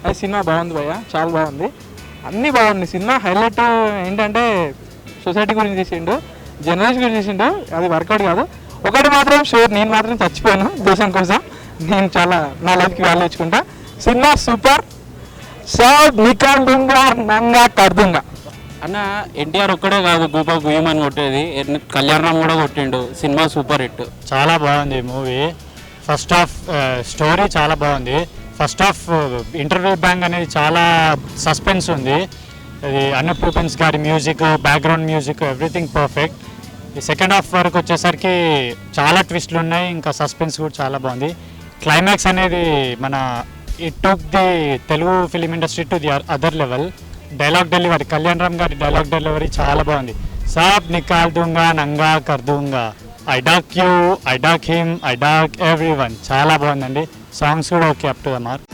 అది సినిమా బాగుంది భయ్య, చాలా బాగుంది, అన్నీ బాగుంది. సినిమా హైలైట్ ఏంటంటే సొసైటీ గురించి చేసిండు, జర్నలిస్ట్ గురించి చేసిండు, అది వర్కౌట్ కాదు. ఒకటి మాత్రం షూర్, నేను మాత్రం చచ్చిపోయాను దేశం కోసం, నేను చాలా నా లైఫ్కి వాల్యూ ఇచ్చుకుంటా. సినిమా సూపర్, సౌత్ నికాండుంగా నంగా కర్దుంగా. అన్న ఎన్టీఆర్ ఒక్కడే కాదు గూపా గుయ్యమని కొట్టేది, కళ్యాణరామ్ కూడా కొట్టిండు. సినిమా సూపర్ హిట్, చాలా బాగుంది మూవీ. ఫస్ట్ హాఫ్ స్టోరీ చాలా బాగుంది. ఫస్ట్ హాఫ్ ఇంటర్వ్యూ బ్యాంక్ అనేది చాలా సస్పెన్స్ ఉంది. అది అనూప్ రూపెన్స్ గారి music, background music, everything perfect. ఈ సెకండ్ హాఫ్ వరకు వచ్చేసరికి చాలా ట్విస్ట్లు ఉన్నాయి, ఇంకా సస్పెన్స్ కూడా చాలా బాగుంది. క్లైమాక్స్ అనేది మన it took the Telugu film industry to the other level. Dialogue delivery, Kalyanram గారి డైలాగ్ డెలివరీ చాలా బాగుంది. సాబ్ నికాల్ దూంగా నంగా కర్దూంగా, I dock you, I dock him, I dock everyone. చాలా బాగుందండి. సాంగ్స్ కూడా okay, up to the mark.